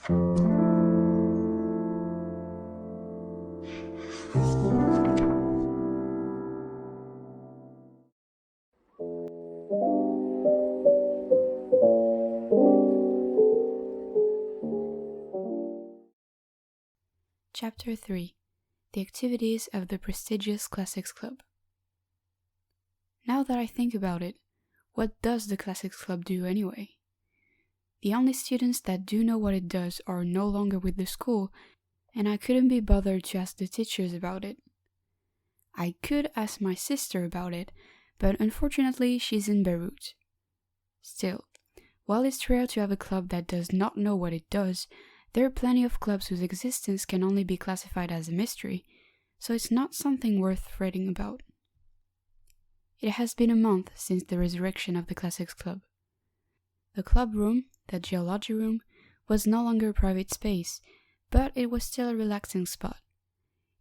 Chapter 3. The Activities of the Prestigious Classics Club. Now that I think about it, what does the Classics Club do anyway? The only students that do know what it does are no longer with the school, and I couldn't be bothered to ask the teachers about it. I could ask my sister about it, but unfortunately she's in Beirut. Still, while it's rare to have a club that does not know what it does, there are plenty of clubs whose existence can only be classified as a mystery, so it's not something worth fretting about. It has been a month since the resurrection of the Classics Club. The club room, the geology room, was no longer a private space, but it was still a relaxing spot.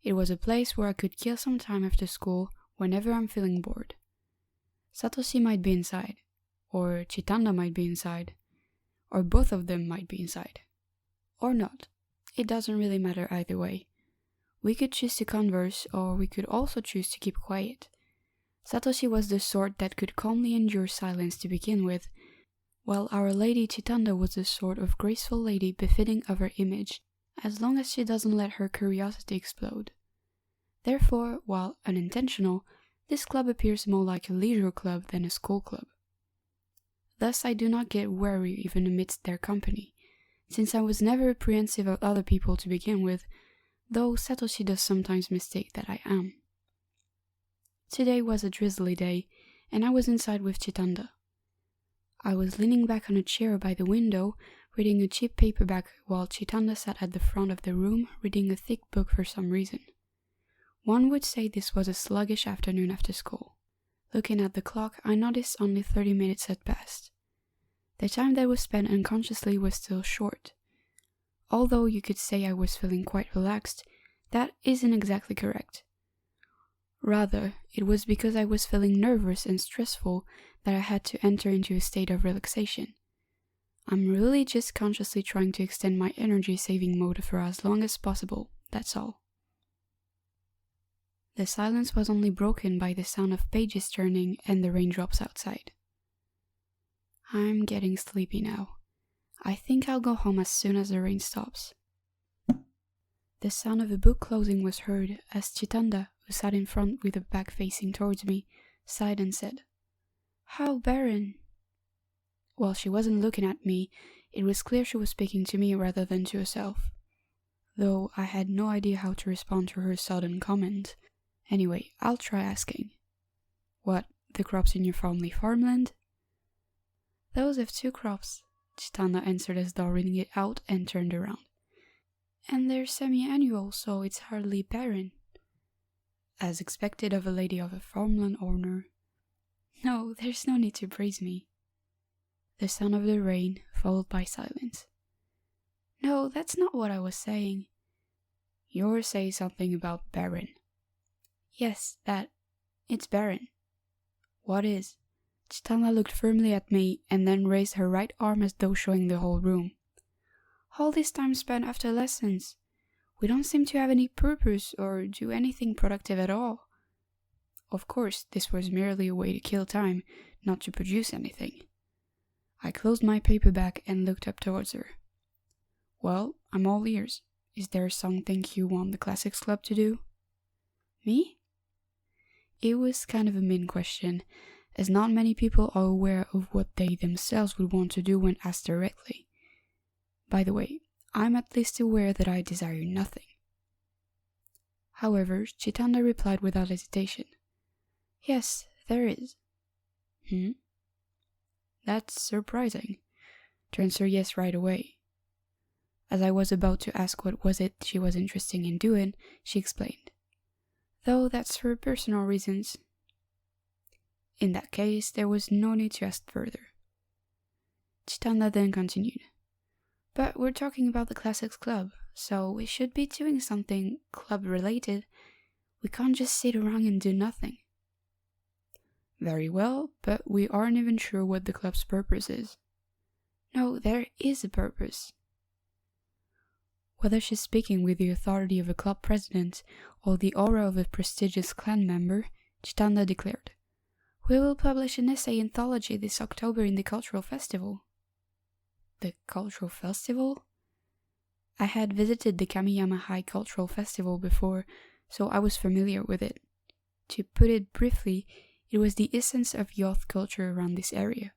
It was a place where I could kill some time after school whenever I'm feeling bored. Satoshi might be inside, or Chitanda might be inside, or both of them might be inside. Or not. It doesn't really matter either way. We could choose to converse, or we could also choose to keep quiet. Satoshi was the sort that could calmly endure silence to begin with, while our lady Chitanda was the sort of graceful lady befitting of her image, as long as she doesn't let her curiosity explode. Therefore, while unintentional, this club appears more like a leisure club than a school club. Thus I do not get wary even amidst their company, since I was never apprehensive of other people to begin with, though Satoshi does sometimes mistake that I am. Today was a drizzly day, and I was inside with Chitanda. I was leaning back on a chair by the window, reading a cheap paperback while Chitanda sat at the front of the room reading a thick book for some reason. One would say this was a sluggish afternoon after school. Looking at the clock, I noticed only 30 minutes had passed. The time that was spent unconsciously was still short. Although you could say I was feeling quite relaxed, that isn't exactly correct. Rather, it was because I was feeling nervous and stressful that I had to enter into a state of relaxation. I'm really just consciously trying to extend my energy-saving mode for as long as possible, that's all. The silence was only broken by the sound of pages turning and the raindrops outside. I'm getting sleepy now. I think I'll go home as soon as the rain stops. The sound of a book closing was heard as Chitanda, who sat in front with her back facing towards me, sighed and said, "How barren." While she wasn't looking at me, it was clear she was speaking to me rather than to herself, though I had no idea how to respond to her sudden comment. Anyway, I'll try asking. "What, the crops in your family farmland?" "Those have 2 crops," Chitanda answered as though reading it out and turned around. "And they're semi-annual, so it's hardly barren." As expected of a lady of a farmland owner. "No, there's no need to praise me." The sound of the rain, followed by silence. "No, that's not what I was saying." "You're saying something about barren." "Yes, that. It's barren." "What is?" Chitanda looked firmly at me and then raised her right arm as though showing the whole room. "All this time spent after lessons. We don't seem to have any purpose or do anything productive at all." Of course, this was merely a way to kill time, not to produce anything. I closed my paperback and looked up towards her. "Well, I'm all ears. Is there something you want the Classics Club to do?" "Me?" It was kind of a mean question, as not many people are aware of what they themselves would want to do when asked directly. By the way, I'm at least aware that I desire nothing. However, Chitanda replied without hesitation. "Yes, there is." That's surprising. To answer yes right away. As I was about to ask what was it she was interested in doing, she explained. "Though that's for personal reasons." In that case, there was no need to ask further. Chitanda then continued. "But we're talking about the Classics Club, so we should be doing something club-related. We can't just sit around and do nothing." "Very well, but we aren't even sure what the club's purpose is." "No, there is a purpose." Whether she's speaking with the authority of a club president or the aura of a prestigious clan member, Chitanda declared, "We will publish an essay anthology this October in the cultural festival." The cultural festival? I had visited the Kamiyama High Cultural Festival before, so I was familiar with it. To put it briefly, it was the essence of youth culture around this area.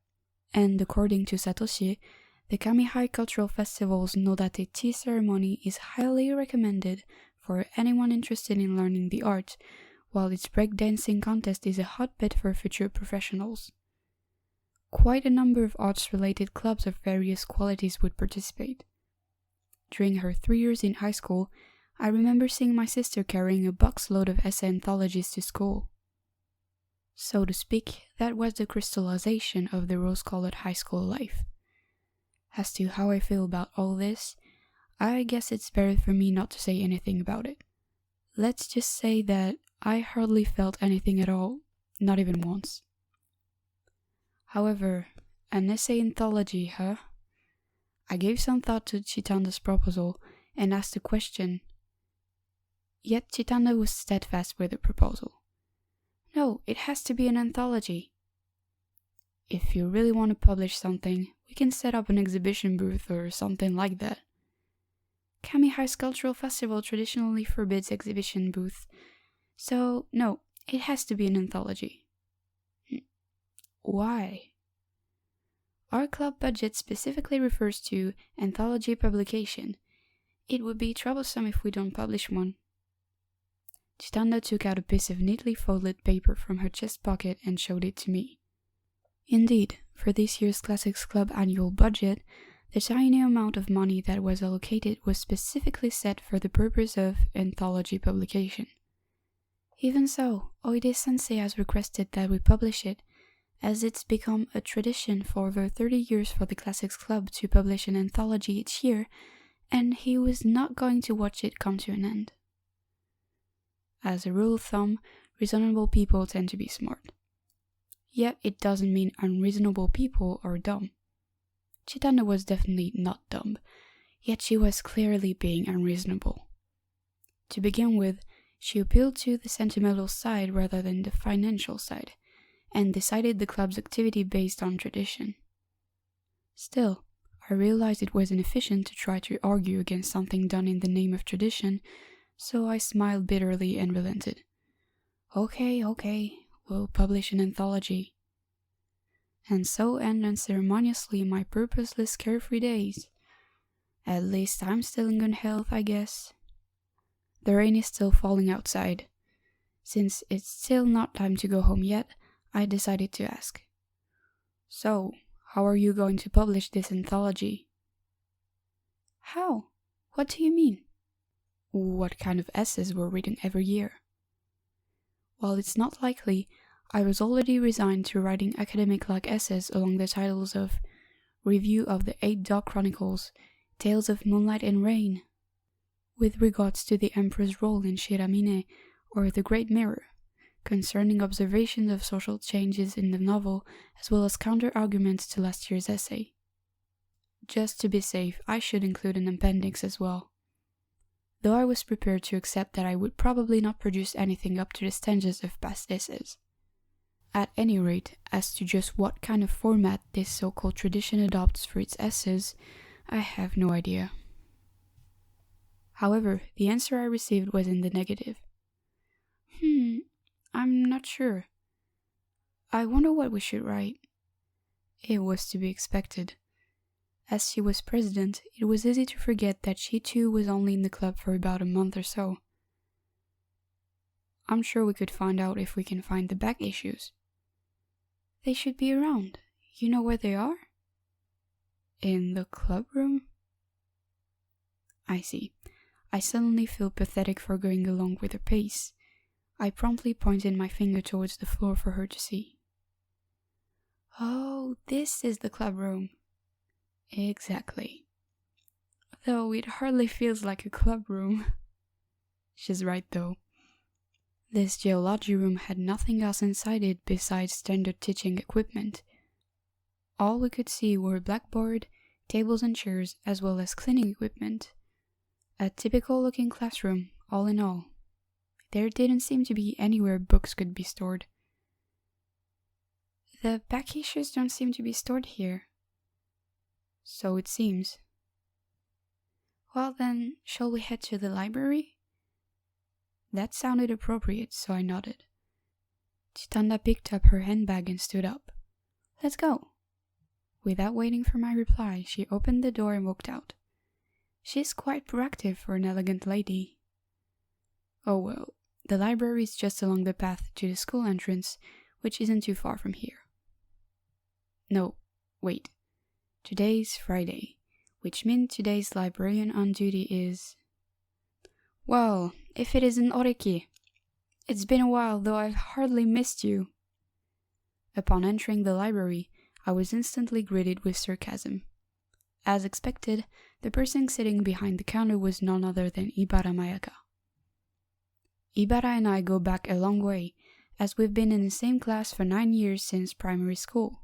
And according to Satoshi, the Kami High Cultural Festival's Nodate tea ceremony is highly recommended for anyone interested in learning the art, while its breakdancing contest is a hotbed for future professionals. Quite a number of arts-related clubs of various qualities would participate. During her 3 years in high school, I remember seeing my sister carrying a box-load of essay anthologies to school. So to speak, that was the crystallization of the rose-colored high school life. As to how I feel about all this, I guess it's better for me not to say anything about it. Let's just say that I hardly felt anything at all, not even once. However, an essay anthology, huh? I gave some thought to Chitanda's proposal and asked a question. Yet Chitanda was steadfast with the proposal. No, it has to be an anthology. If you really want to publish something, we can set up an exhibition booth or something like that. Kami High's Cultural Festival traditionally forbids exhibition booths, so no, it has to be an anthology. Why? Our club budget specifically refers to anthology publication. It would be troublesome if we don't publish one. Chitanda took out a piece of neatly folded paper from her chest pocket and showed it to me. Indeed, for this year's Classics Club annual budget, the tiny amount of money that was allocated was specifically set for the purpose of anthology publication. Even so, Oide-sensei has requested that we publish it, as it's become a tradition for over 30 years for the Classics Club to publish an anthology each year, and he was not going to watch it come to an end. As a rule of thumb, reasonable people tend to be smart. Yet it doesn't mean unreasonable people are dumb. Chitanda was definitely not dumb, yet she was clearly being unreasonable. To begin with, she appealed to the sentimental side rather than the financial side, and decided the club's activity based on tradition. Still, I realized it was inefficient to try to argue against something done in the name of tradition, so I smiled bitterly and relented. Okay, we'll publish an anthology. And so end unceremoniously my purposeless carefree days. At least I'm still in good health, I guess. The rain is still falling outside. Since it's still not time to go home yet, I decided to ask. So, how are you going to publish this anthology? How? What do you mean? What kind of essays we're reading every year? While it's not likely, I was already resigned to writing academic-like essays along the titles of Review of the 8 Dog Chronicles, Tales of Moonlight and Rain, with regards to the Emperor's role in Shiramine, or The Great Mirror, concerning observations of social changes in the novel, as well as counter-arguments to last year's essay. Just to be safe, I should include an appendix as well. Though I was prepared to accept that I would probably not produce anything up to the standards of past essays. At any rate, as to just what kind of format this so-called tradition adopts for its essays, I have no idea. However, the answer I received was in the negative. I'm not sure. I wonder what we should write. It was to be expected. As she was president, it was easy to forget that she too was only in the club for about a month or so. I'm sure we could find out if we can find the back issues. They should be around. You know where they are? In the club room? I see. I suddenly feel pathetic for going along with her pace. I promptly pointed my finger towards the floor for her to see. Oh, this is the club room. Exactly. Though it hardly feels like a club room. She's right though. This geology room had nothing else inside it besides standard teaching equipment. All we could see were a blackboard, tables and chairs, as well as cleaning equipment. A typical looking classroom, all in all. There didn't seem to be anywhere books could be stored. The back issues don't seem to be stored here. So it seems. Well then, shall we head to the library? That sounded appropriate, so I nodded. Chitanda picked up her handbag and stood up. Let's go. Without waiting for my reply, she opened the door and walked out. She's quite proactive for an elegant lady. Oh well, the library is just along the path to the school entrance, which isn't too far from here. No, wait. Today's Friday, which means today's librarian on duty is... Well, if it isn't Oreki. It's been a while, though I've hardly missed you. Upon entering the library, I was instantly greeted with sarcasm. As expected, the person sitting behind the counter was none other than Ibara Mayaka. Ibara and I go back a long way, as we've been in the same class for 9 years since primary school.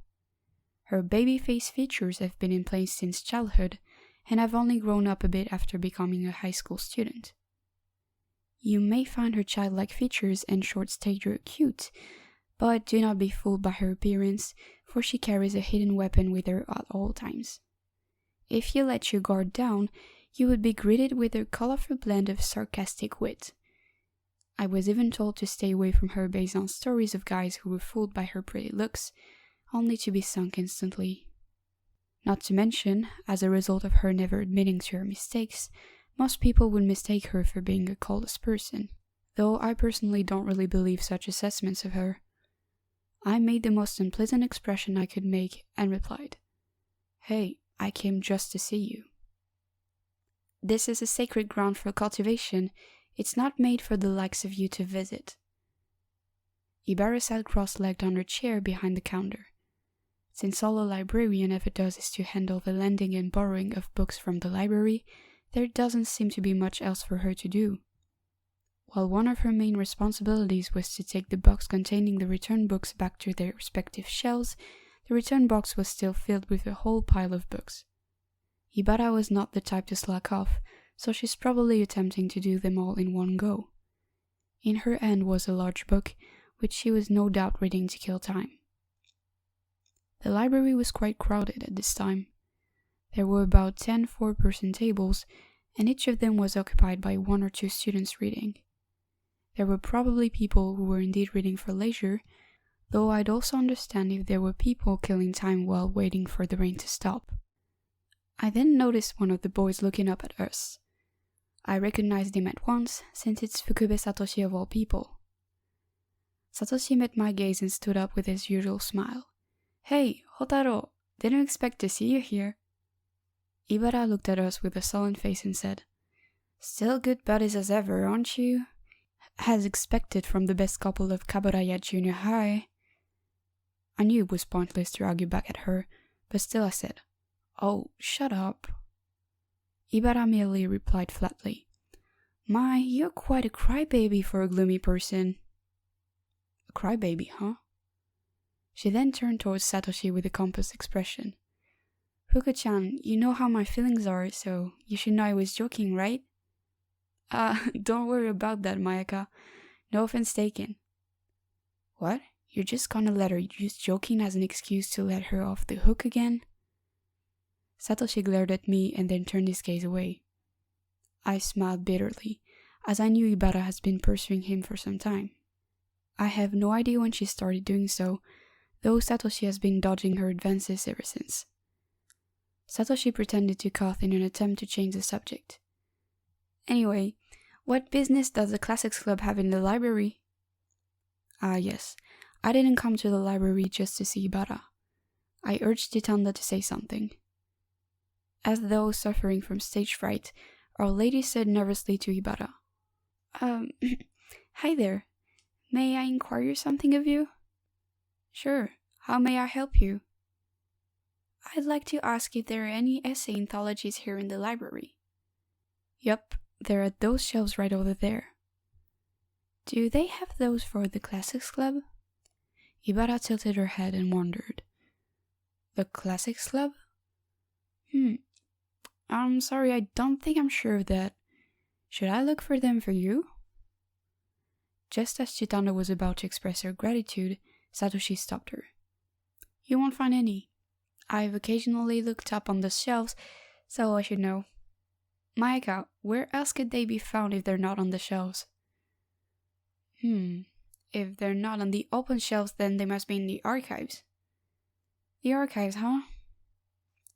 Her baby face features have been in place since childhood, and I've only grown up a bit after becoming a high school student. You may find her childlike features and short stature cute, but do not be fooled by her appearance, for she carries a hidden weapon with her at all times. If you let your guard down, you would be greeted with a colorful blend of sarcastic wit. I was even told to stay away from her based on stories of guys who were fooled by her pretty looks, only to be sunk instantly. Not to mention, as a result of her never admitting to her mistakes, most people would mistake her for being a colorless person, though I personally don't really believe such assessments of her. I made the most unpleasant expression I could make and replied, "Hey, I came just to see you. This is a sacred ground for cultivation. It's not made for the likes of you to visit." Ibara sat cross-legged on her chair behind the counter. Since all a librarian ever does is to handle the lending and borrowing of books from the library, there doesn't seem to be much else for her to do. While one of her main responsibilities was to take the box containing the return books back to their respective shelves, the return box was still filled with a whole pile of books. Ibara was not the type to slack off, so she's probably attempting to do them all in one go. In her hand was a large book, which she was no doubt reading to kill time. The library was quite crowded at this time. There were about 10 four-person tables, and each of them was occupied by 1 or 2 students reading. There were probably people who were indeed reading for leisure, though I'd also understand if there were people killing time while waiting for the rain to stop. I then noticed one of the boys looking up at us. I recognized him at once, since it's Fukube Satoshi of all people. Satoshi met my gaze and stood up with his usual smile. "Hey, Hotaro, didn't expect to see you here." Ibara looked at us with a sullen face and said, "Still good buddies as ever, aren't you?" As expected from the best couple of Kaburaya Junior High. I knew it was pointless to argue back at her, but still I said, "Oh, shut up." Ibara merely replied flatly, "My, you're quite a crybaby for a gloomy person." A crybaby, huh? She then turned towards Satoshi with a composed expression. "Fuku-chan, you know how my feelings are, so you should know I was joking, right?" Don't worry about that, Mayaka. No offense taken." "What? You're just gonna let her use joking as an excuse to let her off the hook again?" Satoshi glared at me and then turned his gaze away. I smiled bitterly, as I knew Ibara has been pursuing him for some time. I have no idea when she started doing so, though Satoshi has been dodging her advances ever since. Satoshi pretended to cough in an attempt to change the subject. "Anyway, what business does the Classics Club have in the library?" Yes, I didn't come to the library just to see Ibara. I urged Chitanda to say something. As though suffering from stage fright, Our Lady said nervously to Ibara, Hi there. May I inquire something of you?" "Sure. How may I help you?" "I'd like to ask if there are any essay anthologies here in the library." "Yup, they're at those shelves right over there." "Do they have those for the Classics Club?" Ibara tilted her head and wondered. "The Classics Club? I'm sorry, I don't think I'm sure of that. Should I look for them for you? Just as Chitanda was about to express her gratitude, Satoshi stopped her. You won't find any. I've occasionally looked up on the shelves, so I should know. Mayaka, where else could they be found if they're not on the shelves? If they're not on the open shelves, then they must be in the archives. The archives, huh?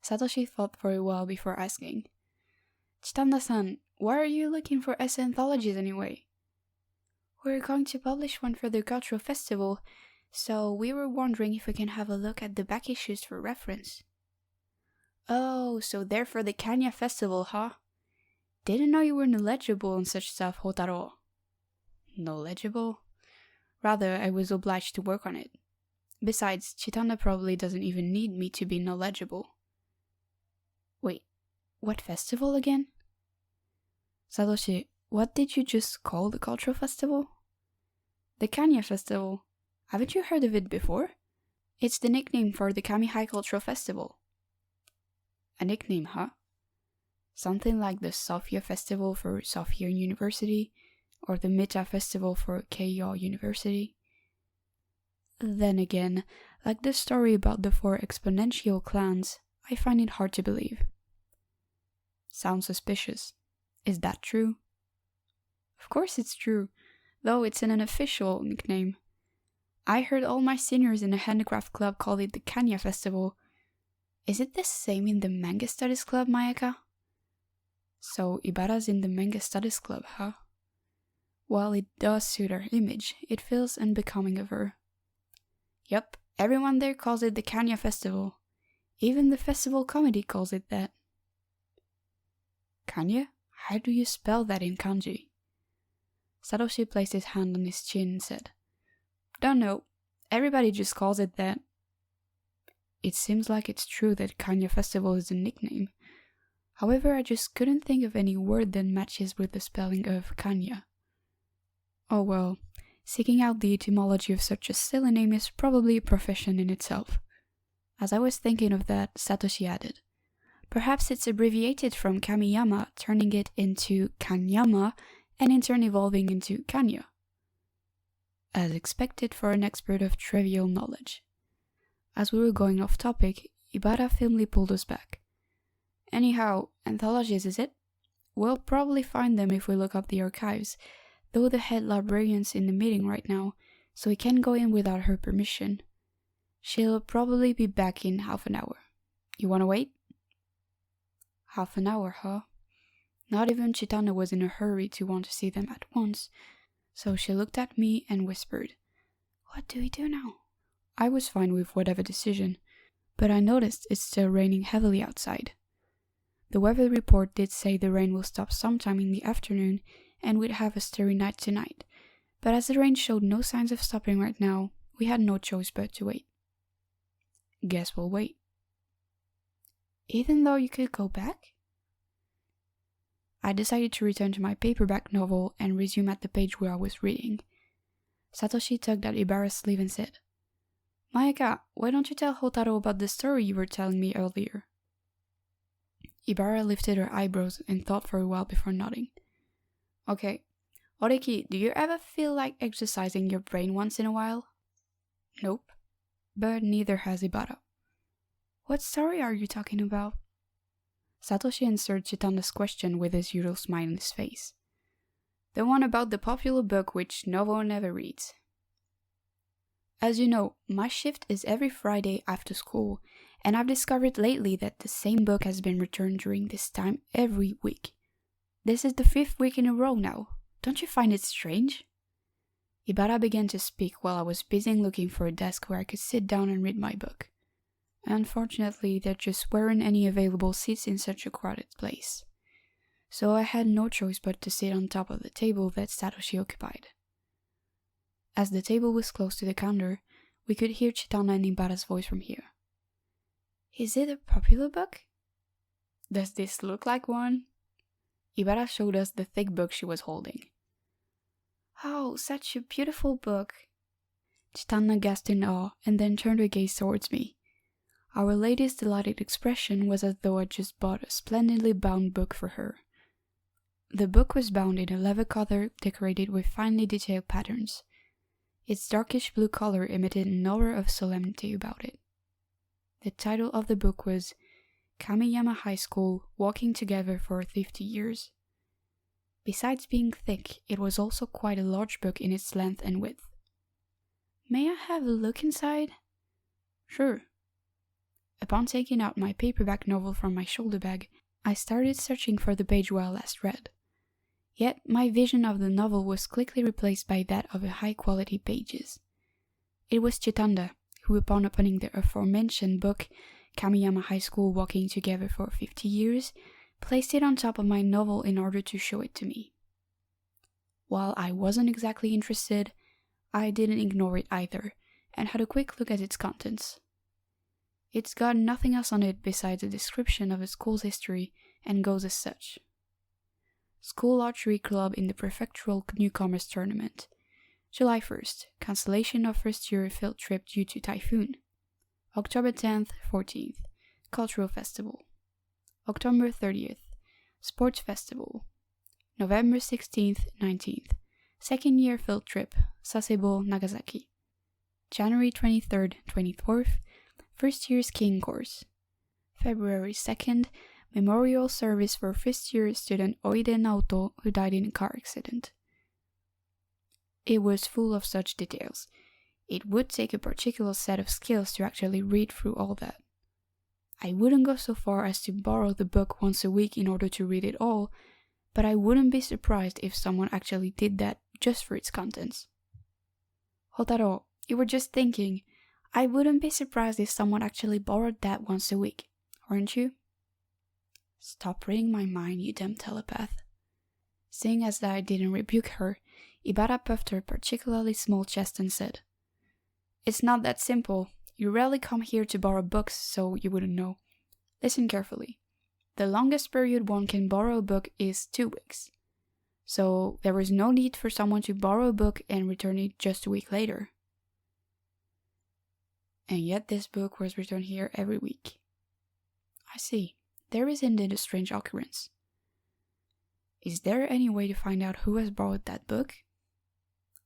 Satoshi thought for a while before asking. Chitanda-san, why are you looking for essay anthologies anyway? We're going to publish one for the cultural festival, so we were wondering if we can have a look at the back issues for reference. Oh, so they're for the Kanya festival, huh? Didn't know you were knowledgeable on such stuff, Hotaro. Knowledgeable? Rather, I was obliged to work on it. Besides, Chitanda probably doesn't even need me to be knowledgeable. Wait, what festival again? Satoshi, what did you just call the cultural festival? The Kanya festival. Haven't you heard of it before? It's the nickname for the Kami-High Cultural Festival. A nickname, huh? Something like the Sophia Festival for Sophia University, or the Mita Festival for Keio University. Then again, like the story about the 4 exponential clans, I find it hard to believe. Sounds suspicious. Is that true? Of course it's true, though it's an unofficial nickname. I heard all my seniors in the handicraft club call it the Kanya Festival. Is it the same in the Manga Studies Club, Mayaka? So Ibara's in the Manga Studies Club, huh? While it does suit her image, it feels unbecoming of her. Yup, everyone there calls it the Kanya Festival. Even the festival committee calls it that. Kanya? How do you spell that in kanji? Satoshi placed his hand on his chin and said, Don't know. Everybody just calls it that. It seems like it's true that Kanya Festival is a nickname. However, I just couldn't think of any word that matches with the spelling of Kanya. Oh well, seeking out the etymology of such a silly name is probably a profession in itself. As I was thinking of that, Satoshi added, Perhaps it's abbreviated from Kamiyama, turning it into Kanyama, and in turn evolving into Kanya. As expected for an expert of trivial knowledge. As we were going off topic, Ibara firmly pulled us back. Anyhow, anthologies, is it? We'll probably find them if we look up the archives, though the head librarian's in the meeting right now, so we can't go in without her permission. She'll probably be back in half an hour. You wanna wait? Half an hour, huh? Not even Chitanda was in a hurry to want to see them at once, so she looked at me and whispered, What do we do now? I was fine with whatever decision, but I noticed it's still raining heavily outside. The weather report did say the rain will stop sometime in the afternoon and we'd have a starry night tonight, but as the rain showed no signs of stopping right now, we had no choice but to wait. Guess we'll wait. Even though you could go back? I decided to return to my paperback novel and resume at the page where I was reading. Satoshi tugged at Ibara's sleeve and said, Mayaka, why don't you tell Hotaro about the story you were telling me earlier? Ibara lifted her eyebrows and thought for a while before nodding. Okay, Oreki, do you ever feel like exercising your brain once in a while? Nope, but neither has Ibara. What story are you talking about? Satoshi answered Chitanda's question with his usual smile on his face. The one about the popular book which no one ever reads. As you know, my shift is every Friday after school, and I've discovered lately that the same book has been returned during this time every week. This is the 5th week in a row now. Don't you find it strange? Ibara began to speak while I was busy looking for a desk where I could sit down and read my book. Unfortunately, there just weren't any available seats in such a crowded place, so I had no choice but to sit on top of the table that Satoshi occupied. As the table was close to the counter, we could hear Chitanda and Ibara's voice from here. Is it a popular book? Does this look like one? Ibara showed us the thick book she was holding. Oh, such a beautiful book. Chitanda gasped in awe and then turned her gaze towards me. Our lady's delighted expression was as though I just bought a splendidly bound book for her. The book was bound in a leather cover decorated with finely detailed patterns. Its darkish blue color emitted an aura of solemnity about it. The title of the book was Kamiyama High School Walking Together for 50 Years. Besides being thick, it was also quite a large book in its length and width. May I have a look inside? Sure. Upon taking out my paperback novel from my shoulder bag, I started searching for the page where I last read. Yet my vision of the novel was quickly replaced by that of high-quality pages. It was Chitanda, who upon opening the aforementioned book, Kamiyama High School Walking Together for 50 Years, placed it on top of my novel in order to show it to me. While I wasn't exactly interested, I didn't ignore it either, and had a quick look at its contents. It's got nothing else on it besides a description of the school's history and goes as such. School Archery Club in the Prefectural Newcomers Tournament. July 1st, cancellation of first year field trip due to typhoon. October 10th, 14th, Cultural Festival. October 30th, Sports Festival. November 16th, 19th, second year field trip, Sasebo, Nagasaki. January 23rd, 24th, first year skiing course. February 2nd, memorial service for first year student Oide Naoto who died in a car accident. It was full of such details. It would take a particular set of skills to actually read through all that. I wouldn't go so far as to borrow the book once a week in order to read it all, but I wouldn't be surprised if someone actually did that just for its contents. Hotaro, you were just thinking, I wouldn't be surprised if someone actually borrowed that once a week, weren't you? Stop reading my mind, you dumb telepath. Seeing as that I didn't rebuke her, Ibara puffed her particularly small chest and said, It's not that simple. You rarely come here to borrow books, so you wouldn't know. Listen carefully. The longest period one can borrow a book is 2 weeks. So there is no need for someone to borrow a book and return it just a week later. And yet this book was returned here every week. I see. There is indeed a strange occurrence. Is there any way to find out who has borrowed that book?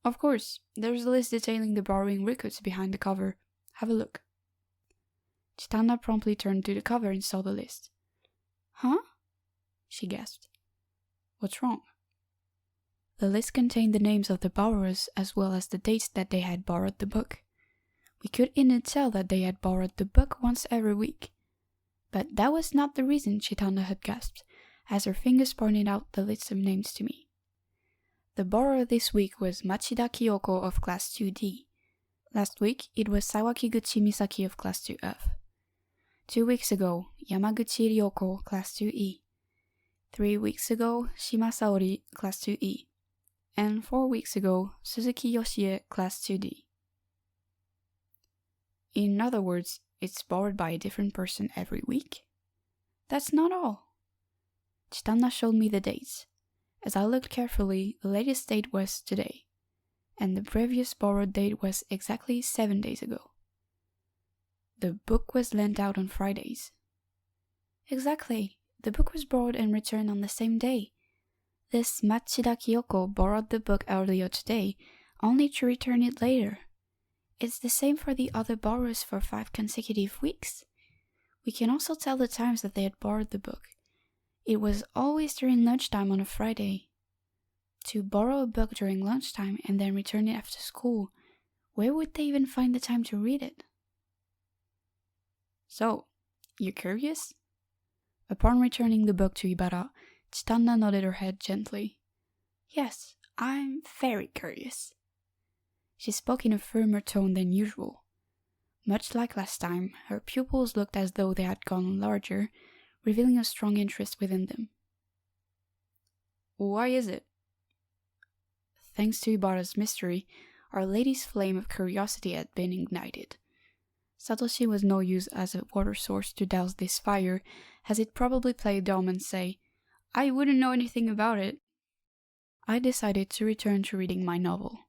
Of course, there's a list detailing the borrowing records behind the cover. Have a look. Chitanda promptly turned to the cover and saw the list. Huh? She gasped. What's wrong? The list contained the names of the borrowers as well as the dates that they had borrowed the book. We could indeed tell that they had borrowed the book once every week. But that was not the reason, Chitanda had gasped, as her fingers pointed out the list of names to me. The borrower this week was Machida Kyoko of Class 2D. Last week, it was Sawakiguchi Misaki of Class 2F. 2 weeks ago, Yamaguchi Ryoko, Class 2E. 3 weeks ago, Shima Saori, Class 2E. And 4 weeks ago, Suzuki Yoshie, Class 2D. In other words, it's borrowed by a different person every week? That's not all. Chitanda showed me the dates. As I looked carefully, the latest date was today, and the previous borrowed date was exactly 7 days ago. The book was lent out on Fridays. Exactly, the book was borrowed and returned on the same day. This Machida Kyoko borrowed the book earlier today, only to return it later. It's the same for the other borrowers for 5 consecutive weeks. We can also tell the times that they had borrowed the book. It was always during lunchtime on a Friday. To borrow a book during lunchtime and then return it after school, where would they even find the time to read it? So, you curious? Upon returning the book to Ibara, Chitanda nodded her head gently. Yes, I'm very curious. She spoke in a firmer tone than usual. Much like last time, her pupils looked as though they had gone larger, revealing a strong interest within them. Why is it? Thanks to Ibara's mystery, Our Lady's flame of curiosity had been ignited. Satoshi was no use as a water source to douse this fire, as it probably played dumb and say, I wouldn't know anything about it. I decided to return to reading my novel.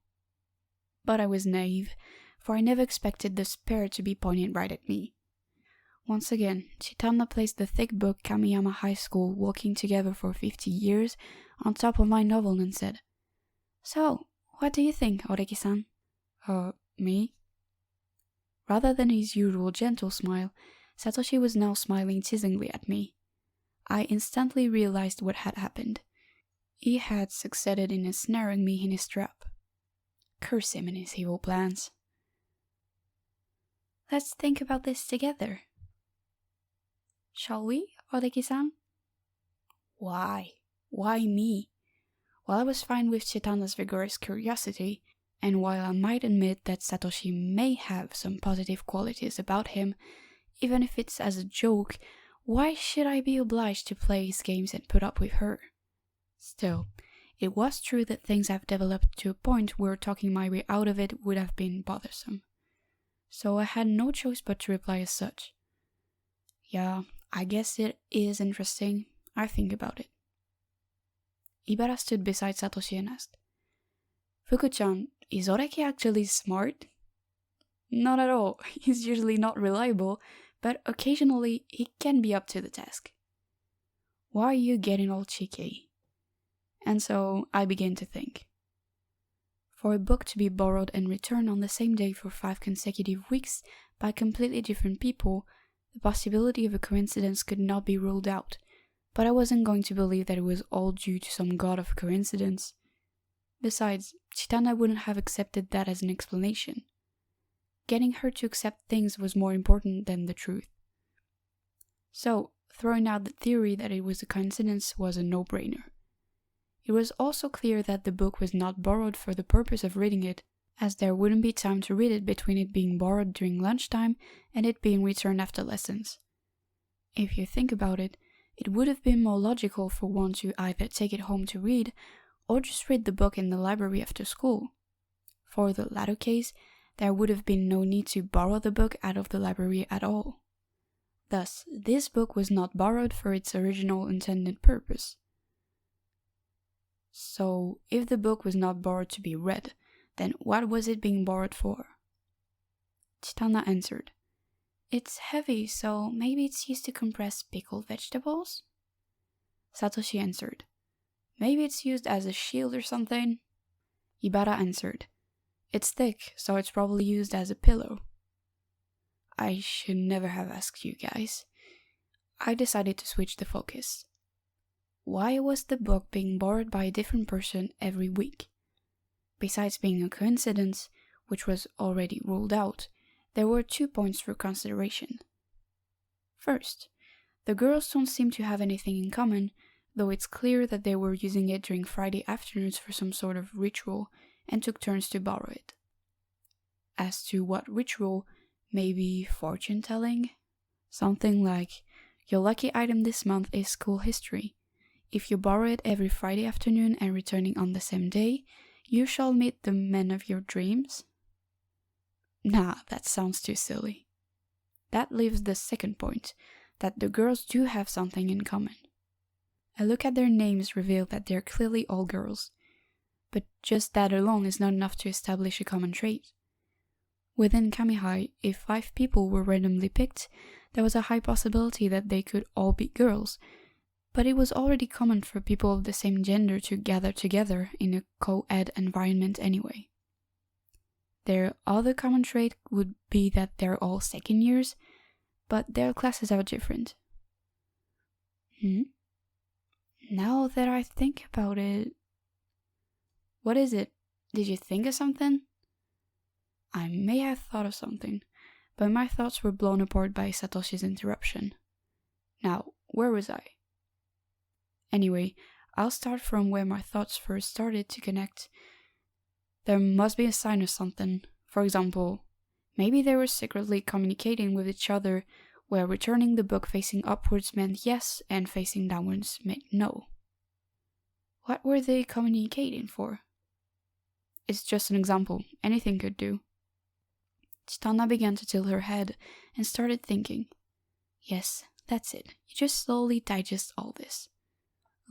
But I was naive, for I never expected the spear to be pointed right at me. Once again, Chitanda placed the thick book Kamiyama High School Walking Together for 50 Years on top of my novel and said, "So, what do you think, Oreki-san?" Me? Rather than his usual gentle smile, Satoshi was now smiling teasingly at me. I instantly realized what had happened. He had succeeded in ensnaring me in his trap. Curse him and his evil plans. "Let's think about this together. Shall we, Oreki-san?" Why? Why me? Well, I was fine with Chitanda's vigorous curiosity, and while I might admit that Satoshi may have some positive qualities about him, even if it's as a joke, why should I be obliged to play his games and put up with her? Still, it was true that things have developed to a point where talking my way out of it would have been bothersome. So I had no choice but to reply as such. "Yeah, I guess it is interesting. I think about it." Ibara stood beside Satoshi and asked, "Fuku-chan, is Oreki actually smart?" "Not at all. He's usually not reliable, but occasionally he can be up to the task." "Why are you getting all cheeky?" And so I began to think. For a book to be borrowed and returned on the same day for 5 consecutive weeks by completely different people, the possibility of a coincidence could not be ruled out, but I wasn't going to believe that it was all due to some god of coincidence. Besides, Chitanda wouldn't have accepted that as an explanation. Getting her to accept things was more important than the truth. So, throwing out the theory that it was a coincidence was a no-brainer. It was also clear that the book was not borrowed for the purpose of reading it, as there wouldn't be time to read it between it being borrowed during lunchtime and it being returned after lessons. If you think about it, it would have been more logical for one to either take it home to read, or just read the book in the library after school. For the latter case, there would have been no need to borrow the book out of the library at all. Thus, this book was not borrowed for its original intended purpose. So, if the book was not borrowed to be read, then what was it being borrowed for? Chitanda answered, "It's heavy, so maybe it's used to compress pickled vegetables?" Satoshi answered, "Maybe it's used as a shield or something?" Ibara answered, "It's thick, so it's probably used as a pillow." I should never have asked you guys. I decided to switch the focus. Why was the book being borrowed by a different person every week? Besides being a coincidence, which was already ruled out, there were 2 points for consideration. First, the girls don't seem to have anything in common, though it's clear that they were using it during Friday afternoons for some sort of ritual and took turns to borrow it. As to what ritual, maybe fortune telling? Something like, your lucky item this month is school history. If you borrow it every Friday afternoon and returning on the same day, you shall meet the men of your dreams? Nah, that sounds too silly. That leaves the second point, that the girls do have something in common. A look at their names revealed that they're clearly all girls, but just that alone is not enough to establish a common trait. Within Kamihai, if 5 people were randomly picked, there was a high possibility that they could all be girls, but it was already common for people of the same gender to gather together in a co-ed environment anyway. Their other common trait would be that they're all second years, but their classes are different. Now that I think about it... What is it? Did you think of something? I may have thought of something, but my thoughts were blown apart by Satoshi's interruption. Now, where was I? Anyway, I'll start from where my thoughts first started to connect. There must be a sign or something. For example, maybe they were secretly communicating with each other, where returning the book facing upwards meant yes and facing downwards meant no. What were they communicating for? It's just an example. Anything could do. Chitanda began to tilt her head and started thinking. Yes, that's it. You just slowly digest all this.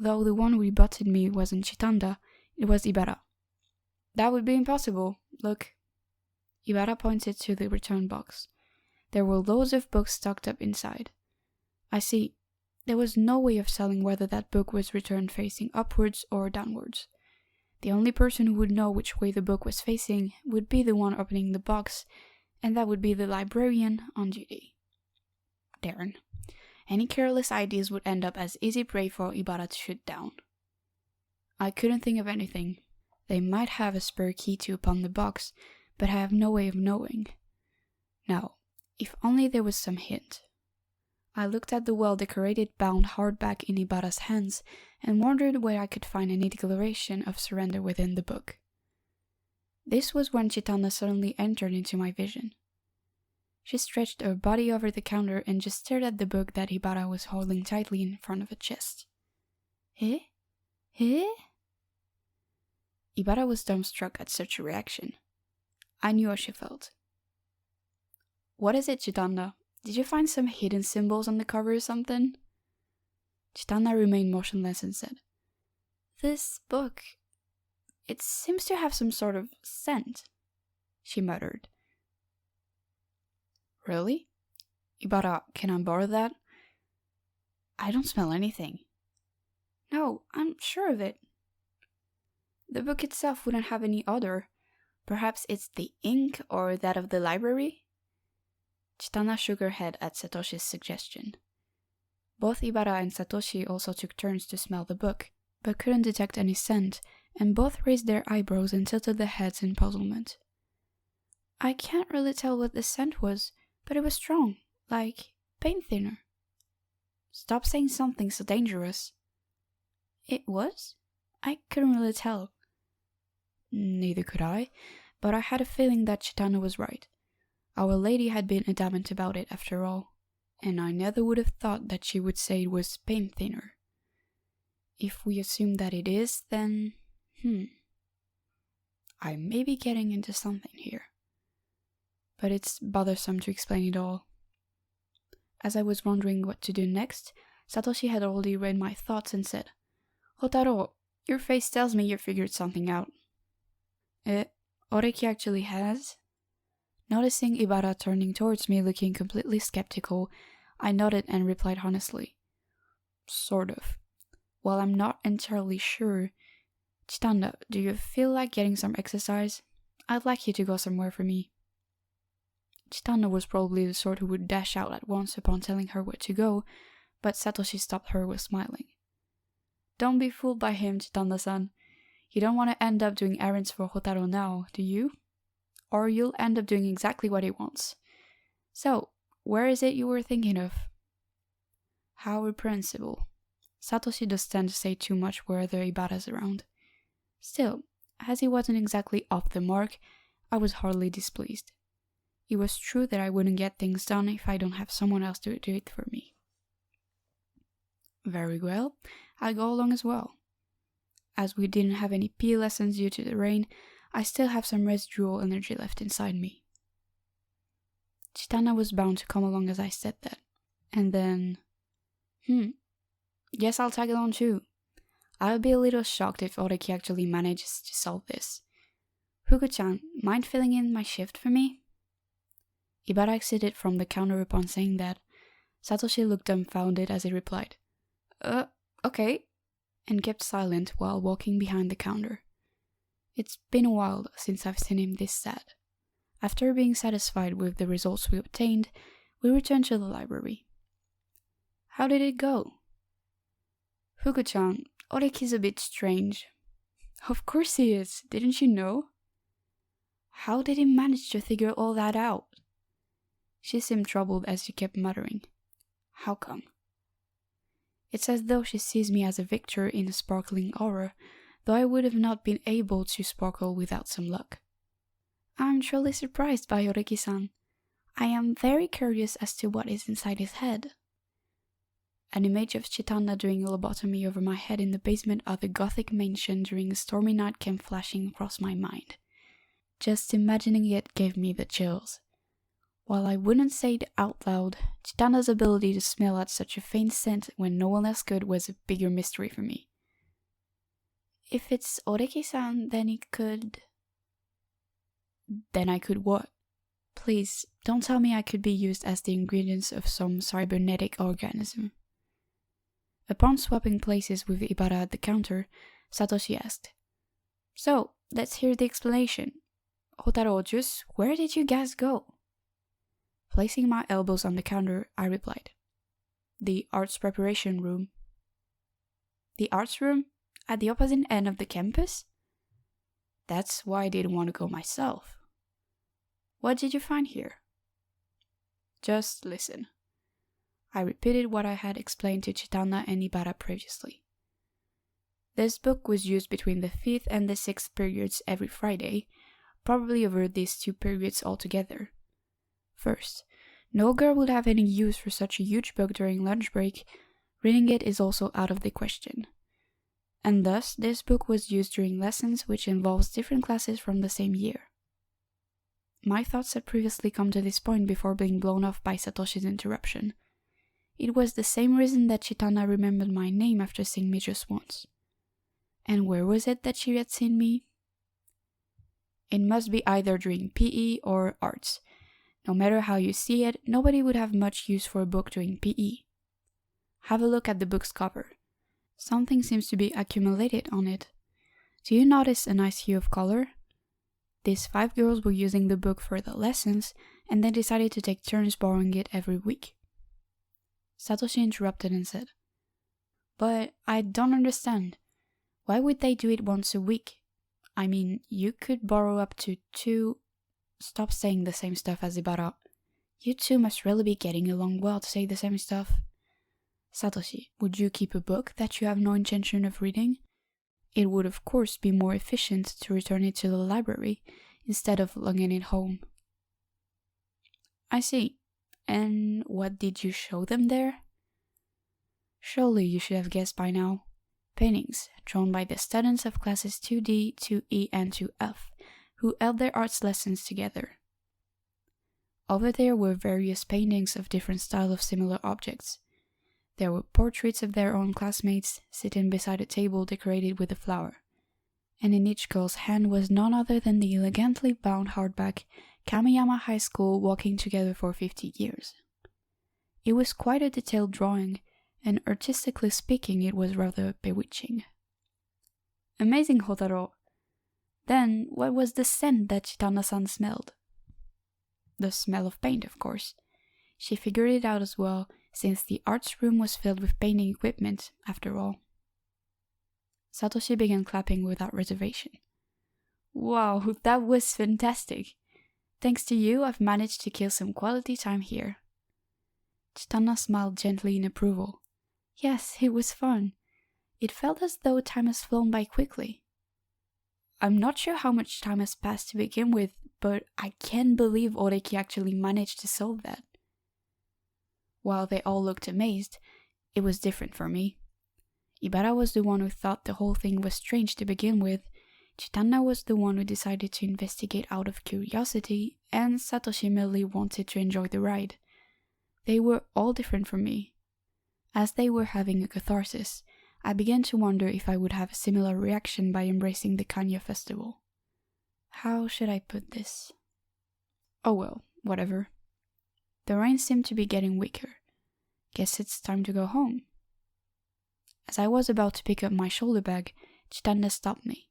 Though the one who rebutted me wasn't Chitanda, it was Ibara. That would be impossible. Look. Ibara pointed to the return box. There were loads of books stocked up inside. I see. There was no way of telling whether that book was returned facing upwards or downwards. The only person who would know which way the book was facing would be the one opening the box, and that would be the librarian on duty. Darn. Any careless ideas would end up as easy prey for Ibara to shoot down. I couldn't think of anything. They might have a spare key to open the box, but I have no way of knowing. Now, if only there was some hint. I looked at the well-decorated bound hardback in Ibara's hands and wondered where I could find any declaration of surrender within the book. This was when Chitana suddenly entered into my vision. She stretched her body over the counter and just stared at the book that Ibara was holding tightly in front of a chest. Eh? Eh? Ibara was dumbstruck at such a reaction. I knew how she felt. What is it, Chitana? Did you find some hidden symbols on the cover or something? Chitana remained motionless and said, This book, it seems to have some sort of scent, she muttered. Really? Ibara, can I borrow that? I don't smell anything. No, I'm sure of it. The book itself wouldn't have any odor. Perhaps it's the ink or that of the library? Chitana shook her head at Satoshi's suggestion. Both Ibara and Satoshi also took turns to smell the book, but couldn't detect any scent, and both raised their eyebrows and tilted their heads in puzzlement. I can't really tell what the scent was, but it was strong, like paint thinner. Stop saying something so dangerous. It was? I couldn't really tell. Neither could I, but I had a feeling that Chitana was right. Our lady had been adamant about it after all, and I never would have thought that she would say it was paint thinner. If we assume that it is, then... I may be getting into something here. But it's bothersome to explain it all. As I was wondering what to do next, Satoshi had already read my thoughts and said, Hotaro, your face tells me you figured something out. Oreki actually has? Noticing Ibara turning towards me looking completely skeptical, I nodded and replied honestly. Sort of. While I'm not entirely sure, Chitanda, do you feel like getting some exercise? I'd like you to go somewhere for me. Chitanda was probably the sort who would dash out at once upon telling her where to go, but Satoshi stopped her with smiling. Don't be fooled by him, Chitanda-san. You don't want to end up doing errands for Hotaro now, do you? Or you'll end up doing exactly what he wants. So, where is it you were thinking of? How reprehensible. Satoshi does tend to say too much wherever Ibara's around. Still, as he wasn't exactly off the mark, I was hardly displeased. It was true that I wouldn't get things done if I don't have someone else to do it for me. Very well, I'll go along as well. As we didn't have any PE lessons due to the rain, I still have some residual energy left inside me. Chitana was bound to come along as I said that. And then... Guess I'll tag along too. I'll be a little shocked if Oreki actually manages to solve this. Hyouka-chan, mind filling in my shift for me? Ibara exited from the counter upon saying that. Satoshi looked dumbfounded as he replied, okay, and kept silent while walking behind the counter. It's been a while since I've seen him this sad. After being satisfied with the results we obtained, we returned to the library. How did it go? Hyouka-chan, Oreki's a bit strange. Of course he is, didn't you know? How did he manage to figure all that out? She seemed troubled as she kept muttering. How come? It's as though she sees me as a victor in a sparkling aura, though I would have not been able to sparkle without some luck. I'm truly surprised by Oreki-san. I am very curious as to what is inside his head. An image of Chitanda doing a lobotomy over my head in the basement of the Gothic mansion during a stormy night came flashing across my mind. Just imagining it gave me the chills. While I wouldn't say it out loud, Chitanda's ability to smell out such a faint scent when no one else could was a bigger mystery for me. If it's Oreki-san, then it could... Then I could what? Please, don't tell me I could be used as the ingredients of some cybernetic organism. Upon swapping places with Ibara at the counter, Satoshi asked, "So, let's hear the explanation. Hotaro, just where did you guys go?" Placing my elbows on the counter, I replied, "The arts preparation room." "The arts room? At the opposite end of the campus?" "That's why I didn't want to go myself." "What did you find here?" "Just listen." I repeated what I had explained to Chitana and Ibara previously. This book was used between the 5th and the 6th periods every Friday, probably over these 2 periods altogether. First, no girl would have any use for such a huge book during lunch break. Reading it is also out of the question. And thus, this book was used during lessons which involves different classes from the same year. My thoughts had previously come to this point before being blown off by Satoshi's interruption. It was the same reason that Chitana remembered my name after seeing me just once. And where was it that she had seen me? It must be either during PE or arts. No matter how you see it, nobody would have much use for a book during PE. Have a look at the book's cover. Something seems to be accumulated on it. Do you notice a nice hue of color? These 5 girls were using the book for the lessons, and they decided to take turns borrowing it every week. Satoshi interrupted and said, "But I don't understand. Why would they do it once a week? I mean, you could borrow up to 2... Stop saying the same stuff as Ibara. You two must really be getting along well to say the same stuff. Satoshi, would you keep a book that you have no intention of reading? It would of course be more efficient to return it to the library instead of lugging it home." "I see. And what did you show them there?" "Surely you should have guessed by now. Paintings drawn by the students of classes 2D, 2E, and 2F, who held their arts lessons together. Over there were various paintings of different styles of similar objects. There were portraits of their own classmates sitting beside a table decorated with a flower, and in each girl's hand was none other than the elegantly bound hardback Kamiyama High School Walking Together for 50 Years. It was quite a detailed drawing, and artistically speaking it was rather bewitching." "Amazing, Hotaro. Then what was the scent that Chitana-san smelled?" "The smell of paint, of course. She figured it out as well, since the arts room was filled with painting equipment, after all." Satoshi began clapping without reservation. "Wow, that was fantastic. Thanks to you, I've managed to kill some quality time here." Chitana smiled gently in approval. "Yes, it was fun. It felt as though time has flown by quickly. I'm not sure how much time has passed to begin with, but I can't believe Oreki actually managed to solve that." While they all looked amazed, it was different for me. Ibara was the one who thought the whole thing was strange to begin with, Chitana was the one who decided to investigate out of curiosity, and Satoshi merely wanted to enjoy the ride. They were all different from me. As they were having a catharsis, I began to wonder if I would have a similar reaction by embracing the Kanya festival. How should I put this? Oh well, whatever. The rain seemed to be getting weaker. Guess it's time to go home. As I was about to pick up my shoulder bag, Chitanda stopped me.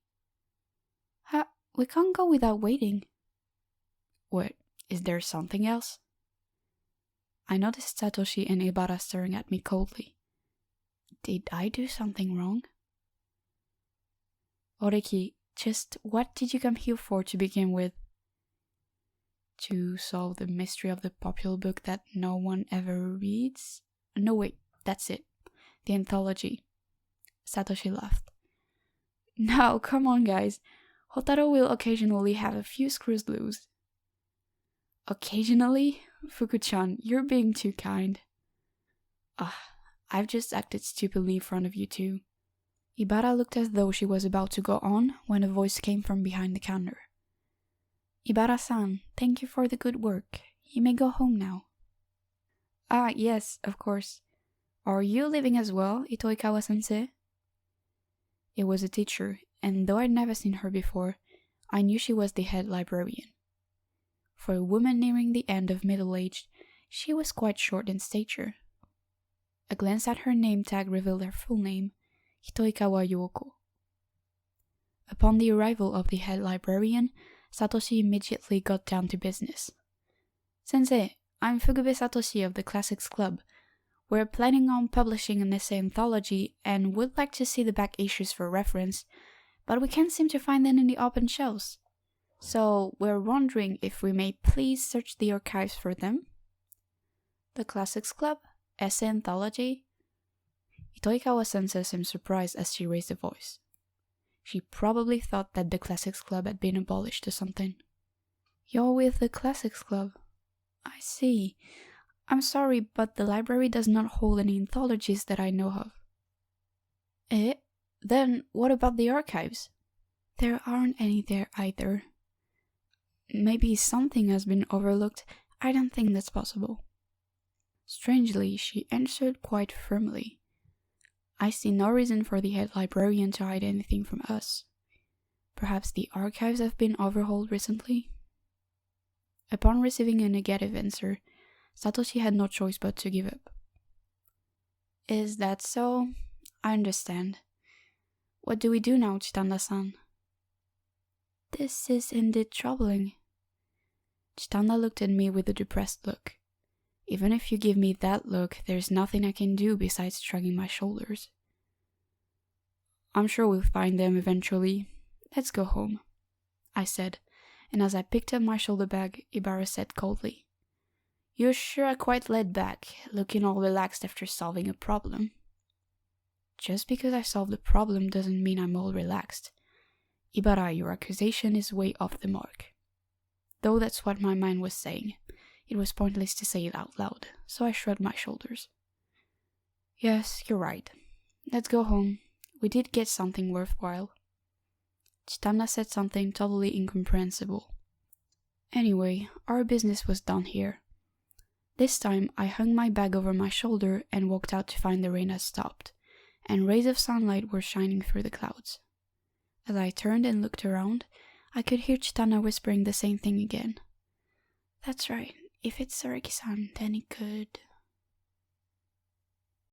We can't go without waiting." "What, is there something else?" I noticed Satoshi and Ibara staring at me coldly. Did I do something wrong? "Oreki, just what did you come here for to begin with?" "To solve the mystery of the popular book that no one ever reads? No, wait, that's it. The anthology." Satoshi laughed. "Now, come on guys. Hotaro will occasionally have a few screws loose." "Occasionally? Fuku-chan, you're being too kind." I've just acted stupidly in front of you two." Ibara looked as though she was about to go on when a voice came from behind the counter. "Ibara-san, thank you for the good work. You may go home now." Yes, of course. Are you leaving as well, Itoikawa-sensei?" It was a teacher, and though I'd never seen her before, I knew she was the head librarian. For a woman nearing the end of middle age, she was quite short in stature. A glance at her name tag revealed her full name, Hitoikawa Yoko. Upon the arrival of the head librarian, Satoshi immediately got down to business. Sensei, I'm Fugube Satoshi of the Classics Club. We're planning on publishing an essay anthology and would like to see the back issues for reference, but we can't seem to find them in the open shelves. So we're wondering if we may please search the archives for them? The Classics Club? Essay anthology? Itoikawa-sensei seemed surprised as she raised a voice. She probably thought that the Classics Club had been abolished or something. You're with the Classics Club? I see. I'm sorry, but the library does not hold any anthologies that I know of. Eh? Then what about the archives? There aren't any there either. Maybe something has been overlooked. I don't think that's possible. Strangely, she answered quite firmly. I see no reason for the head librarian to hide anything from us. Perhaps the archives have been overhauled recently? Upon receiving a negative answer, Satoshi had no choice but to give up. Is that so? I understand. What do we do now, Chitanda-san? This is indeed troubling. Chitanda looked at me with a depressed look. Even if you give me that look, there's nothing I can do besides shrugging my shoulders. I'm sure we'll find them eventually. Let's go home, I said, and as I picked up my shoulder bag, Ibara said coldly, You're sure are quite laid back, looking all relaxed after solving a problem. Just because I solved a problem doesn't mean I'm all relaxed. Ibara, your accusation is way off the mark. Though that's what my mind was saying. It was pointless to say it out loud, so I shrugged my shoulders. Yes, you're right. Let's go home. We did get something worthwhile. Chitanda said something totally incomprehensible. Anyway, our business was done here. This time, I hung my bag over my shoulder and walked out to find the rain had stopped, and rays of sunlight were shining through the clouds. As I turned and looked around, I could hear Chitanda whispering the same thing again. That's right. If it's Saraki-san, then it could...